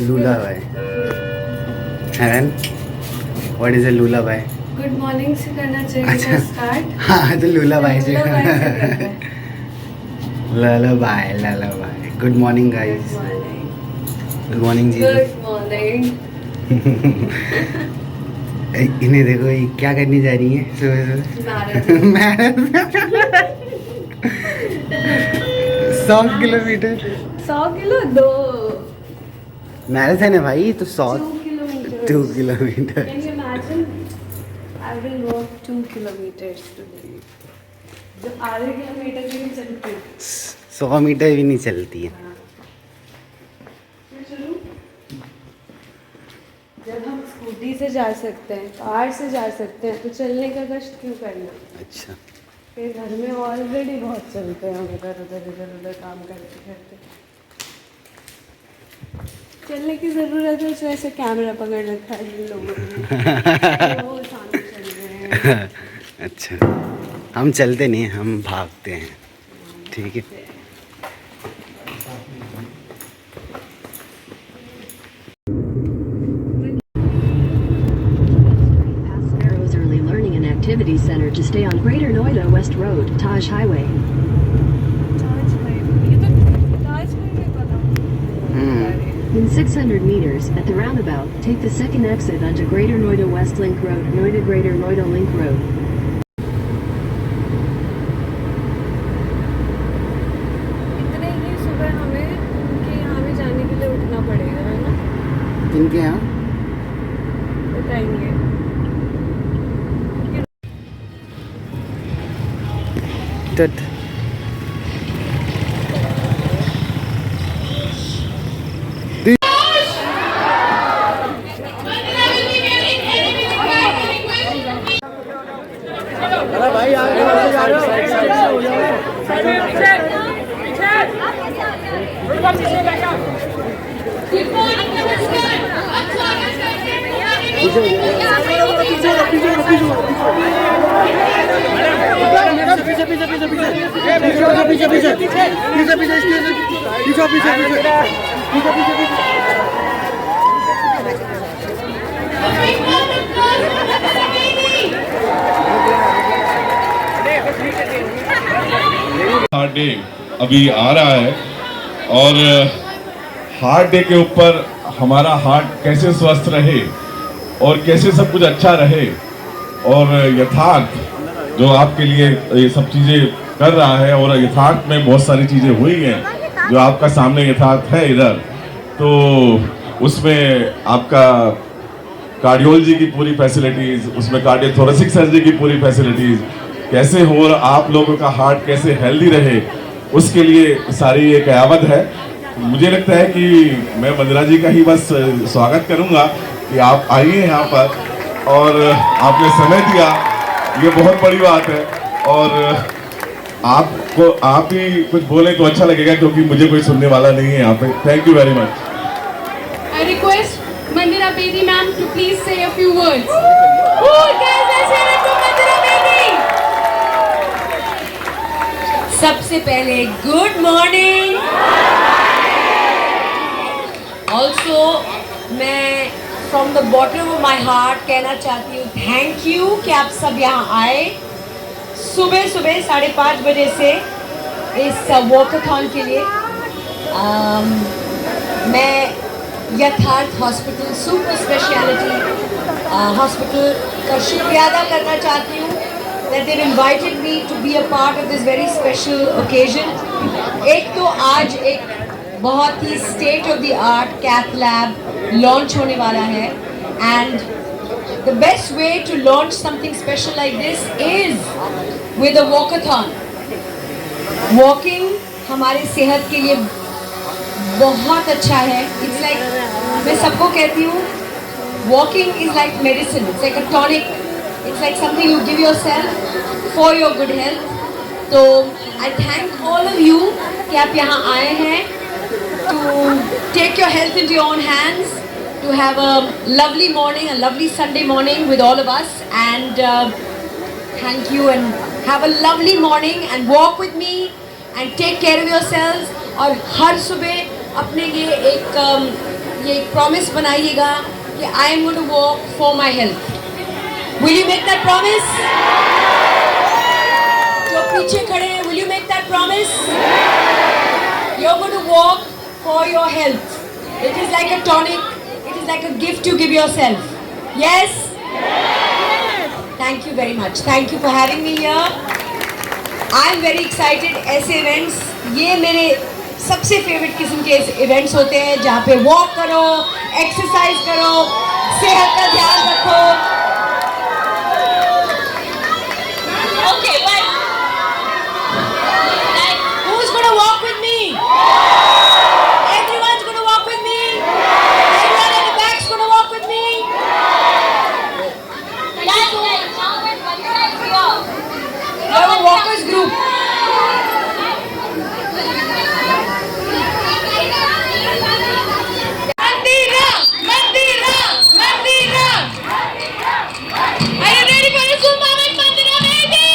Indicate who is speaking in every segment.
Speaker 1: lullaby. And what is a lullaby?
Speaker 2: Good morning से करना चाहिए स्टार्ट.
Speaker 1: हाँ तो lullaby से.
Speaker 2: lullaby
Speaker 1: lullaby. Good morning guys. Good morning जी.
Speaker 2: Good morning.
Speaker 1: इन्हें देखो ये क्या करने जा रही है सुबह सुबह. 100 किलोमीटर.
Speaker 2: 100 किलो 2
Speaker 1: मैराथन है भाई तो 100 2
Speaker 2: kilometers.
Speaker 1: Kilometre.
Speaker 2: Can you imagine? I will walk 2 kilometers today. जो आधे किलोमीटर भी नहीं चलती.
Speaker 1: 100 मीटर भी नहीं चलती है.
Speaker 2: जब हम स्कूटी से जा सकते हैं, कार से जा सकते हैं, तो चलने का कष्ट क्यों करना.
Speaker 1: अच्छा.
Speaker 2: फिर घर में ऑलरेडी बहुत चलते हैं हम इधर उधर काम करते करते. चलने की ज़रूरत है तो ऐसे कैमरा पकड़ रखा है जिन लोगों ने वो सामने चल रहे हैं.
Speaker 1: अच्छा हम चलते नहीं, हम भागते हैं. ठीक है.
Speaker 3: Activity Center to stay on Greater Noida West Road, Taj Highway. In 600 meters, at the roundabout, take the second exit onto Greater Noida West Link Road, Noida Greater Noida Link Road.
Speaker 2: इतने ही सुबह हमें उनके यहाँ भी जाने के लिए उठना पड़ेगा, है ना?
Speaker 1: इनके यहाँ
Speaker 2: बताएंगे.
Speaker 1: तट भाई
Speaker 4: हार्ट डे अभी आ रहा है और हार्ट डे के ऊपर हमारा हार्ट कैसे स्वस्थ रहे और कैसे सब कुछ अच्छा रहे और यथार्थ जो आपके लिए ये सब चीज़ें कर रहा है और यथार्थ में बहुत सारी चीज़ें हुई हैं जो आपका सामने यथार्थ है इधर, तो उसमें आपका कार्डियोलॉजी की पूरी फैसिलिटीज़, उसमें कार्डियोथोरेसिक सर्जरी की पूरी फैसिलिटीज़ कैसे हो और आप लोगों का हार्ट कैसे हेल्दी रहे उसके लिए सारी ये कयावत है. मुझे लगता है कि मैं मंदिरा जी का ही बस स्वागत करूंगा कि आप आइए यहाँ पर और आपने समय दिया, ये बहुत बड़ी बात है. और आपको आप ही कुछ बोले तो अच्छा लगेगा क्योंकि मुझे कोई सुनने वाला नहीं है यहाँ पे. Thank you very much.
Speaker 5: I request Mandira Bedi ma'am to please say a few words. सबसे पहले गुड मॉर्निंग. ऑल्सो मैं from the bottom of my heart कहना चाहती हूँ थैंक यू कि आप सब यहाँ आए सुबह सुबह 5:30 बजे से इस वॉकाथॉन के लिए. मैं यथार्थ हॉस्पिटल सुपर स्पेशलिटी हॉस्पिटल का शुक्रिया अदा करना चाहती हूँ that they've invited me to be a part of this very special occasion. एक तो आज एक बहुत ही state of the art cath lab launch होने वाला है and the best way to launch something special like this is with a walkathon. Walking हमारे सेहत के लिए बहुत अच्छा है. It's like मैं सबको कहती हूँ walking is like medicine. It's like a tonic. It's like something you give yourself for your good health. So I thank all of you कि आप यहाँ आए हैं to take your health into your own hands, to have a lovely morning, a lovely Sunday morning with all of us, and thank you and have a lovely morning and walk with me and take care of yourselves. और हर सुबह अपने लिए एक ये एक promise बनाइएगा कि I am going to walk for my health. Will you make that promise? जो पीछे खड़े हैं, will you make that promise? You are going to walk for your health. It is like a tonic, it is like a gift you give yourself. Yes? Thank you very much, thank you for having me here. I am very excited. ऐसे events ये मेरे सबसे favourite किस्म के events होते हैं जहाँ पे वॉक करो, एक्सरसाइज करो, सेहत का ध्यान रखो। Okay, but who is gonna walk with me? Everyone's gonna walk with me? Everyone in the back's gonna walk with me? You have a walkers group. Mandira, Mandira, Mandira. Are you ready for a Zumba with Mandira, baby?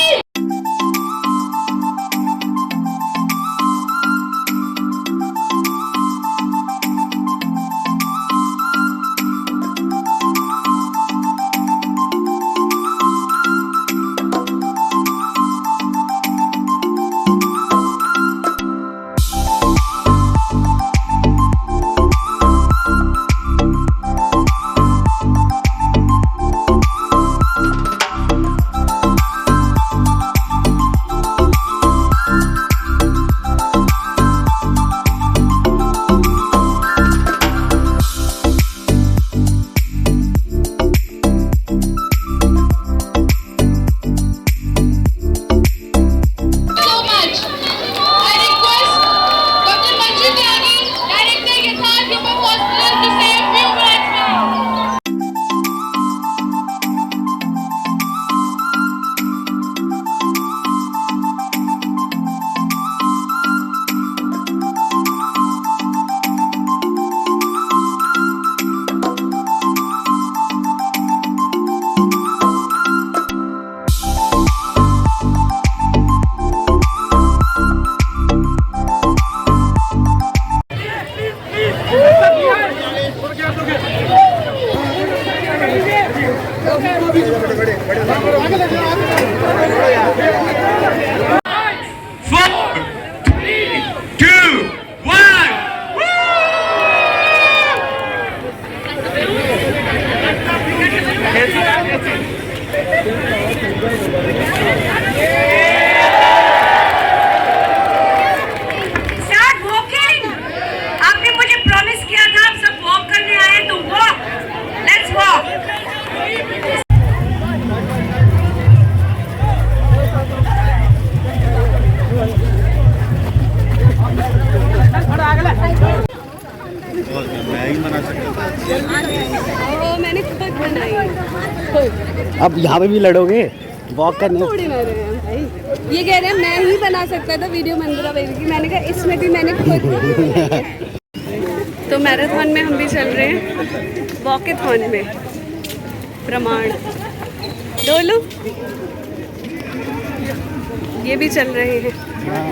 Speaker 2: मैंने खुद बनाई।
Speaker 1: अब यहाँ पे भी लड़ोगे walk करने?
Speaker 2: थोड़ी लड़ रहे हैं भाई, ये कह रहे हैं मैं ही बना सकता था वीडियो मंदिरा बेबी की। मैंने कहा इसमें भी मैंने खुद बनाई है। तो मैराथन में हम भी चल रहे हैं, वॉकेथॉन में प्रमाण डोलू ये भी चल रहे हैं।
Speaker 1: हाँ,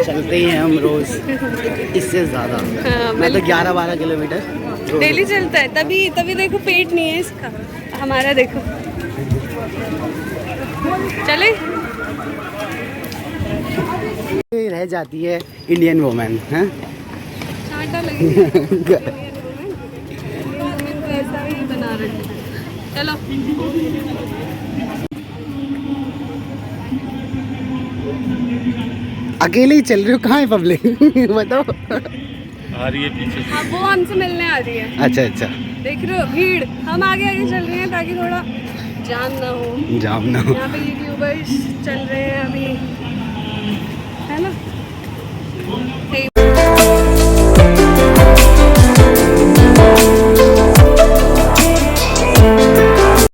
Speaker 1: चलते ही हैं हम रोज, इससे ज़्यादा।
Speaker 2: हाँ,
Speaker 1: मैं तो 11-12 किलोमीटर
Speaker 2: डेली चलता है। तभी तभी देखो पेट नहीं है इसका, हमारा देखो। चले
Speaker 1: रह जाती है इंडियन वुमेन हैं।
Speaker 2: चांटा लगेगा ऐसा ही बना रहे हैं। चलो
Speaker 1: अकेले ही चल रही हो? कहाँ है पब्लिक? बताओ।
Speaker 4: आ रही है पीछे से।
Speaker 2: अब वो हमसे मिलने आ रही है।
Speaker 1: अच्छा अच्छा,
Speaker 2: देख रहे हो भीड़। हम आगे आगे चल रहे हैं ताकि थोड़ा जाम ना हो।
Speaker 1: जाम ना हो।
Speaker 2: यहाँ पे यूट्यूबर्स चल रहे हैं अभी, है ना। हे